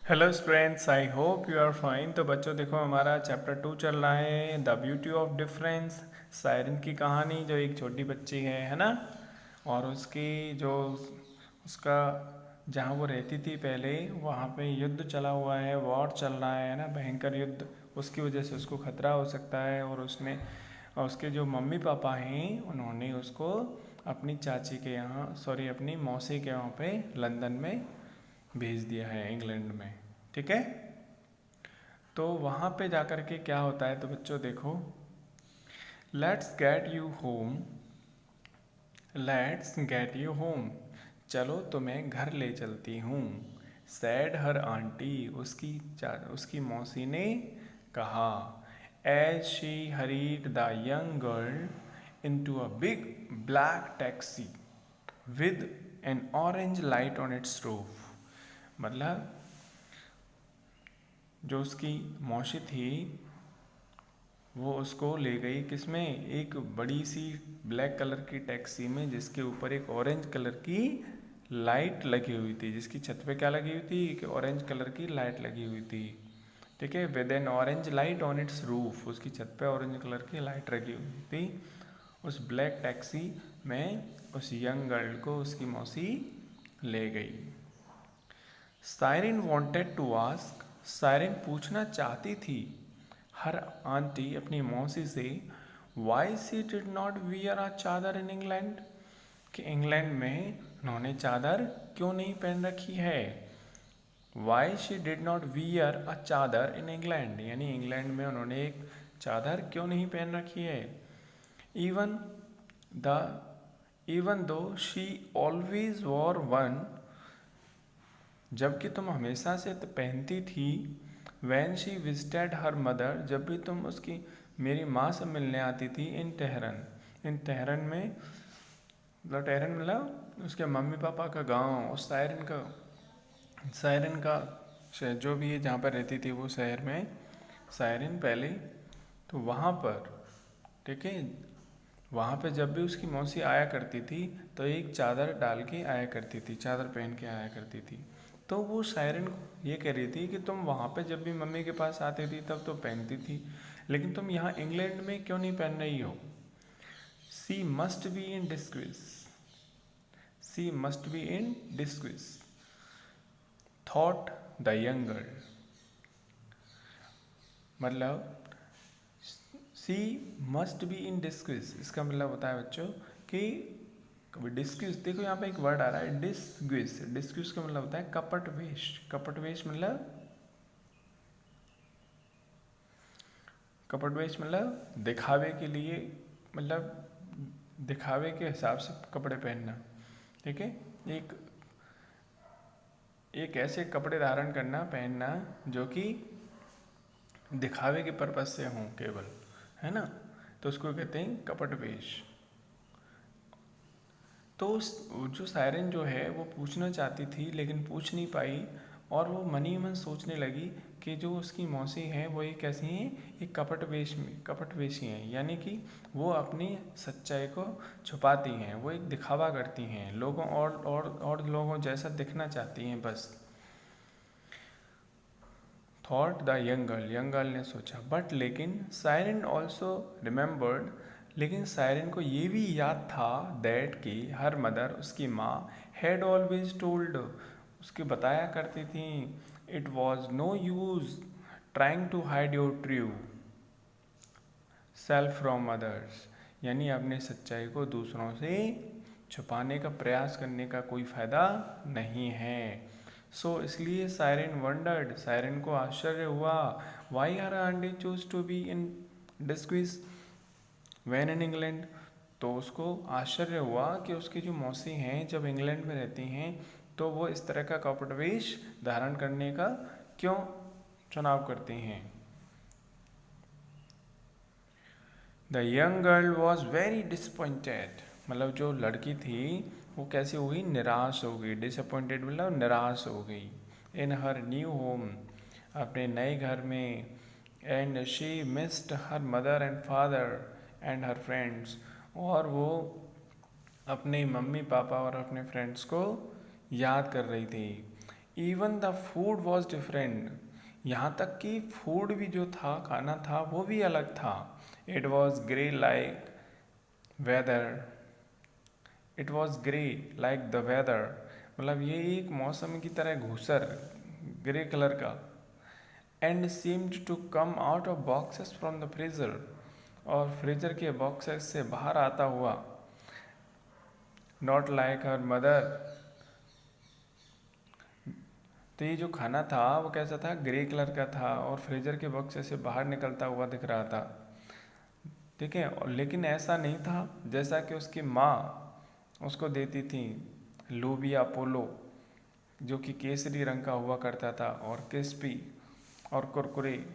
Hello students, I hope you are fine. तो बच्चों देखो, हमारा चैप्टर 2 चल रहा है, the beauty of difference. Sairan की कहानी, जो एक छोटी बच्ची है ना, और उसकी जो उसका जहाँ वो रहती थी पहले, वहाँ पे युद्ध चला हुआ है, वॉर चल रहा है ना, भयंकर युद्ध। उसकी वजह से उसको खतरा हो सकता है, और उसके जो मम्मी पापा हैं उन्होंने उसको अपनी चाची के यहाँ, सॉरी अपनी मौसी के वहाँ पे लंदन में भेज दिया है, इंग्लैंड में। ठीक है। तो वहाँ पे जाकर के क्या होता है, तो बच्चों देखो, let's get you home, let's get you home, चलो तुम्हें घर ले चलती हूँ। सैड हर आंटी, उसकी मौसी ने कहा। As she hurried the young girl into a big black taxi with an orange light on its roof। मतलब जो उसकी मौसी थी वो उसको ले गई किसमें, एक बड़ी सी ब्लैक कलर की टैक्सी में, जिसके ऊपर एक ऑरेंज कलर की लाइट लगी हुई थी। जिसकी छत पे क्या लगी हुई थी, एक ऑरेंज कलर की लाइट लगी हुई थी। ठीक है, with N orange light on it's roof, उसकी छत पे ऑरेंज कलर की लाइट लगी हुई थी। उस ब्लैक टैक्सी में उस यंग गर्ल को उसकी मौसी ले गई। Siren wanted to ask, Siren पूछना चाहती थी हर आंटी, अपनी मौसी से, why she did not wear a chadar in England, कि इंग्लैंड में उन्होंने चादर क्यों नहीं पहन रखी है। Why she did not wear a chadar in England, यानी इंग्लैंड में उन्होंने एक चादर क्यों नहीं पहन रखी है। Even the even though she always war one, जबकि तुम हमेशा से तो पहनती थी। When she visited her mother, जब भी तुम उसकी मेरी माँ से मिलने आती थी। इन तेहरन में, मतलब तेहरन मतलब उसके मम्मी पापा का गांव, उस सायरन का शहर जो भी है, जहाँ पर रहती थी वो शहर में, सायरन पहले। तो वहाँ पर, ठीक है, वहाँ पे जब भी उसकी मौसी आया करती थी तो एक चादर डाल के आया करती थी, चादर पहन के आया करती थी। तो वो सायरन ये कह रही थी कि तुम वहाँ पे जब भी मम्मी के पास आती थी तब तो पहनती थी, लेकिन तुम यहाँ इंग्लैंड में क्यों नहीं पहन रही हो। She must be in disgrace, she must be in disgrace, thought the young girl. मतलब she must be in disgrace, इसका मतलब होता है बच्चों कि डिस्क्यूज, देखो यहाँ पे एक वर्ड आ रहा है डिस्ग्रेस। डिस्क्यूज का मतलब होता है कपट वेश। कपट वेश मतलब, कपट वेश मतलब दिखावे के लिए, मतलब दिखावे के हिसाब से कपड़े पहनना। ठीक है, एक एक ऐसे कपड़े धारण करना, पहनना जो कि दिखावे के पर्पज से हों केवल, है ना, तो उसको कहते हैं कपट वेश। तो जो सायरन जो है वो पूछना चाहती थी लेकिन पूछ नहीं पाई, और वो मन ही मन सोचने लगी कि जो उसकी मौसी हैं वो एक कैसी हैं, एक कपटवेशी हैं, यानी कि वो अपनी सच्चाई को छुपाती हैं, वो एक दिखावा करती हैं, लोगों और लोगों जैसा दिखना चाहती हैं बस। थॉट द यंग गर्ल ने सोचा, बट लेकिन सायरन ऑल्सो रिमेंबर्ड, लेकिन सायरन को ये भी याद था दैट कि हर मदर, उसकी माँ, हैड ऑलवेज टोल्ड, उसके बताया करती थी, it was no use trying to hide your true self from others, यानी अपनी सच्चाई को दूसरों से छुपाने का प्रयास करने का कोई फ़ायदा नहीं है। सो इसलिए सायरन वंडर्ड, सायरन को आश्चर्य हुआ, why are aunty choose to be in disgrace when in England. तो उसको आश्चर्य हुआ कि उसकी जो मौसी हैं जब इंग्लैंड में रहती हैं तो वो इस तरह का कपटवेश धारण करने का क्यों चुनाव करती हैं। The young girl was very disappointed, मतलब जो लड़की थी वो कैसी हो गई, निराश हो गई। डिसअपॉइंटेड मतलब निराश हो गई। इन हर न्यू होम, अपने नए घर में। And she missed her mother and father and her friends, और वो अपने मम्मी पापा और अपने फ्रेंड्स को याद कर रही थी। Even the food was different. यहाँ तक कि फूड भी जो था, खाना था, वो भी अलग था। It was grey like weather, it was grey like the weather, मतलब ये एक मौसम की तरह घूसर ग्रे कलर का। And seemed to come out of boxes from the freezer, और फ्रीजर के बॉक्सेस से बाहर आता हुआ। नॉट लाइक हर मदर, तो ये जो खाना था वो कैसा था, ग्रे कलर का था और फ्रीजर के बॉक्सेस से बाहर निकलता हुआ दिख रहा था। ठीक है, लेकिन ऐसा नहीं था जैसा कि उसकी माँ उसको देती थी लोबिया पोलो, जो कि केसरी रंग का हुआ करता था, और क्रिस्पी और कुरकुरे,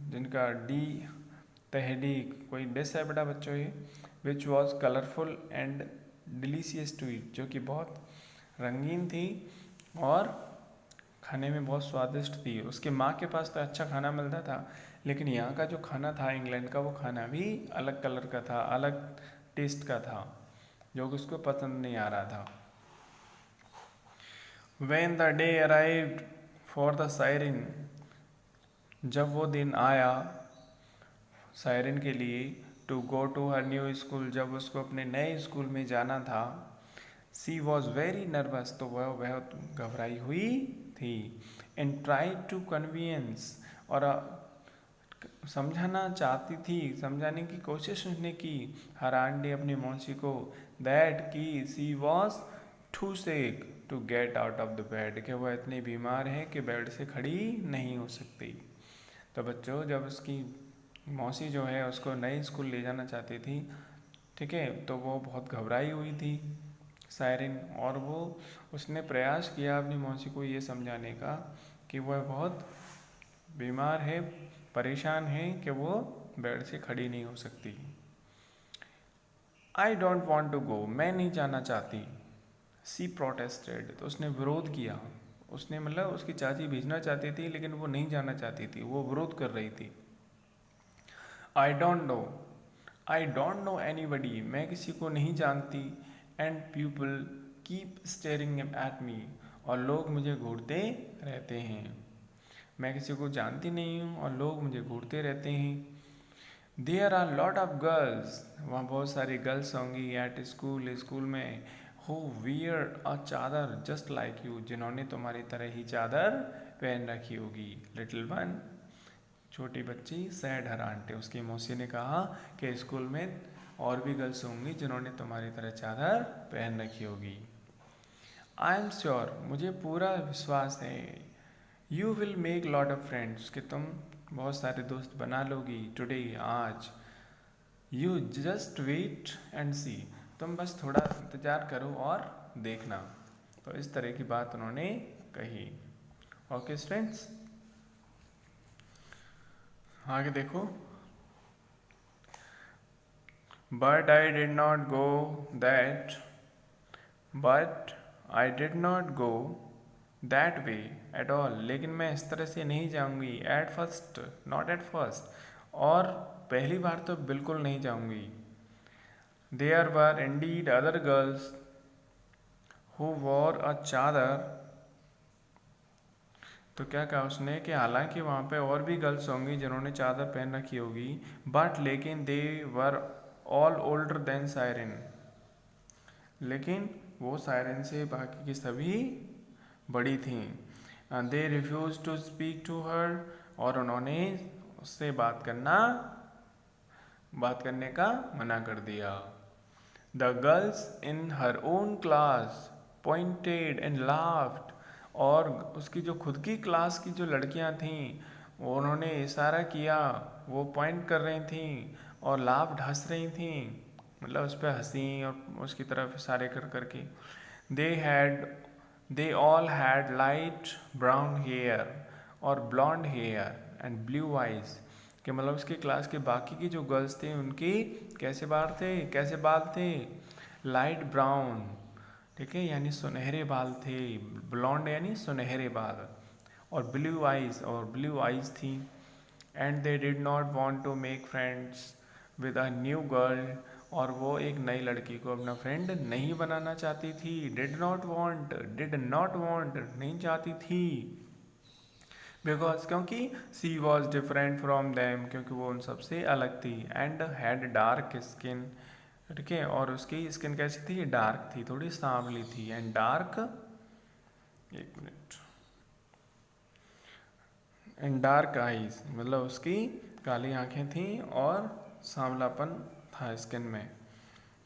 जिनका डी तहडी कोई डिश है बेटा बच्चों ये, which was colourful and delicious to eat, जो कि बहुत रंगीन थी और खाने में बहुत स्वादिष्ट थी। उसके माँ के पास तो अच्छा खाना मिलता था, लेकिन यहाँ का जो खाना था इंग्लैंड का, वो खाना भी अलग कलर का था, अलग टेस्ट का था, जो कि उसको पसंद नहीं आ रहा था। When the day arrived for the siren, जब वो दिन आया सायरन के लिए, to go to her new school, जब उसको अपने नए स्कूल में जाना था, सी वॉज वेरी नर्वस, तो वह बहुत घबराई हुई थी। एंड ट्राई टू कन्वीनियंस, और समझाना चाहती थी, समझाने की कोशिश उसने की हर आंटी अपनी मौसी को, दैट की she was too sick to get out of the bed, कि वह इतनी बीमार है कि बेड से खड़ी नहीं हो सकती। तो बच्चों, जब उसकी मौसी जो है उसको नए स्कूल ले जाना चाहती थी, ठीक है, तो वो बहुत घबराई हुई थी सायरन, और वो उसने प्रयास किया अपनी मौसी को ये समझाने का कि वह बहुत बीमार है, परेशान है, कि वो बेड से खड़ी नहीं हो सकती। I don't want to go, मैं नहीं जाना चाहती। सी प्रोटेस्टेड, तो उसने विरोध किया। उसने मतलब उसकी चाची भेजना चाहती थी, लेकिन वो नहीं जाना चाहती थी, वो विरोध कर रही थी। आई डोंट नो एनीबडी, मैं किसी को नहीं जानती। And people keep staring at me, और लोग मुझे घूरते रहते हैं। मैं किसी को जानती नहीं हूँ और लोग मुझे घूरते रहते हैं। There are lot of girls, वहाँ बहुत सारी गर्ल्स होंगी एट स्कूल में, who wear a chador just like you, जिन्होंने तुम्हारी तरह ही चादर पहन रखी होगी। लिटिल वन, छोटी बच्ची, सैड हर आंटी, उसकी मौसी ने कहा कि स्कूल में और भी गर्ल्स होंगी जिन्होंने तुम्हारी तरह चादर पहन रखी होगी। आई एम श्योर, मुझे पूरा विश्वास है, you will make lot of friends, कि तुम बहुत सारे दोस्त बना लोगी, टुडे, आज। यू जस्ट वेट एंड सी, तुम बस थोड़ा इंतजार करो और देखना। तो इस तरह की बात उन्होंने कही। ओके स्टूडेंट्स, आगे देखो। But I did not go that way at all, लेकिन मैं इस तरह से नहीं जाऊंगी। At first, not at first, और पहली बार तो बिल्कुल नहीं जाऊंगी। There were indeed other girls who wore a chadar, तो क्या कहा उसने कि हालांकि वहाँ पे और भी गर्ल्स होंगी जिन्होंने चादर पहन रखी होगी, बट लेकिन they were all older than Sairan, लेकिन वो सायरन से बाकी की सभी बड़ी थीं। They refuse to speak to her, और उन्होंने उससे बात करने का मना कर दिया। The girls in her own class pointed and laughed, और उसकी जो खुद की क्लास की जो लड़कियां थीं, वो उन्होंने इशारा किया, वो पॉइंट कर रही थीं और लाफ्ड, हंस रही थीं, मतलब उस पर हंसी और उसकी तरफ इशारे कर करके। They all had light brown hair और blond hair and blue eyes, कि मतलब उसकी क्लास के बाकी की जो गर्ल्स थे उनकी कैसे बाल थे, लाइट ब्राउन, ठीक है, यानी सुनहरे बाल थे, ब्लॉन्ड यानी सुनहरे बाल, और ब्लू आइज थी। And they did not want to make friends with a new girl, और वो एक नई लड़की को अपना फ्रेंड नहीं बनाना चाहती थी। डिड नॉट वांट नहीं चाहती थी, बिकॉज क्योंकि सी वॉज डिफरेंट फ्रॉम देम, क्योंकि वो उन सबसे अलग थी। एंड हैड डार्क स्किन, ठीक है, और उसकी स्किन कैसी थी, डार्क थी, थोड़ी सांवली थी। एंड डार्क, एक मिनट, एंड डार्क आईज, मतलब उसकी काली आंखें थी और सांवलापन था स्किन में।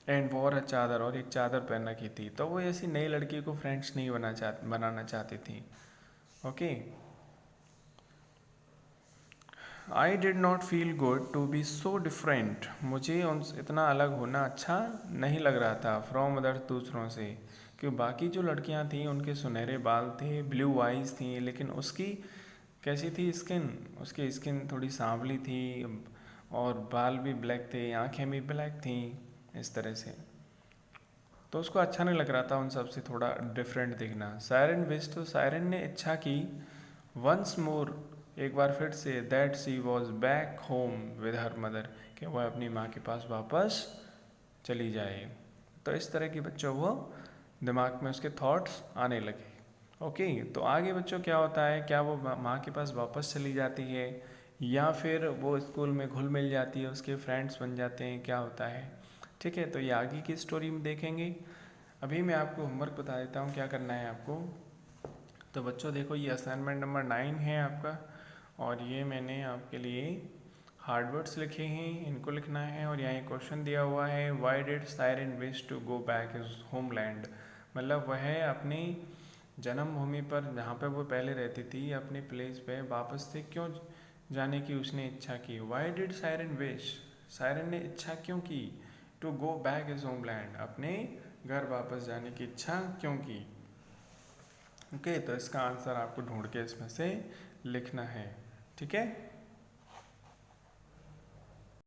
एंड वॉर चादर, और एक चादर पहन रखी थी। तो वो ऐसी नई लड़की को फ्रेंड्स नहीं बनाना चाहती थी। Okay, I did not feel good to be so different, मुझे उनसे इतना अलग होना अच्छा नहीं लग रहा था। फ्रॉम अदर, दूसरों से, क्योंकि बाकी जो लड़कियां थीं उनके सुनहरे बाल थे, ब्लू आइज थी, लेकिन उसकी कैसी थी स्किन, उसकी स्किन थोड़ी सांवली थी और बाल भी ब्लैक थे, आंखें भी ब्लैक थी, इस तरह से। तो उसको अच्छा नहीं लग रहा था उन सब से थोड़ा डिफरेंट दिखना। सायरन विश, तो सायरन ने इच्छा की, वंस मोर, एक बार फिर से, that she was back home with her mother, कि वह अपनी माँ के पास वापस चली जाए। तो इस तरह की बच्चों वो दिमाग में उसके थॉट्स आने लगे। ओके, तो आगे बच्चों क्या होता है, क्या वो माँ के पास वापस चली जाती है या फिर वो स्कूल में घुल मिल जाती है, उसके फ्रेंड्स बन जाते हैं, क्या होता है, ठीक है, तो ये आगे की स्टोरी में देखेंगे। अभी मैं आपको होमवर्क बता देता हूँ क्या करना है आपको। तो बच्चों देखो, ये असाइनमेंट नंबर 9 है आपका, और ये मैंने आपके लिए हार्ड वर्ड्स लिखे हैं, इनको लिखना है। और यहाँ एक क्वेश्चन दिया हुआ है, why did Sairan wish to go back his homeland, मतलब वह अपनी जन्मभूमि पर, जहाँ पे वो पहले रहती थी, अपने प्लेस पे वापस से क्यों जाने की उसने इच्छा की। Why did Sairan wish, Sairan ने इच्छा क्यों की, to go back his homeland, अपने घर वापस जाने की इच्छा क्यों की। ओके, तो इसका आंसर आपको ढूंढ के इसमें से लिखना है, ठीक है।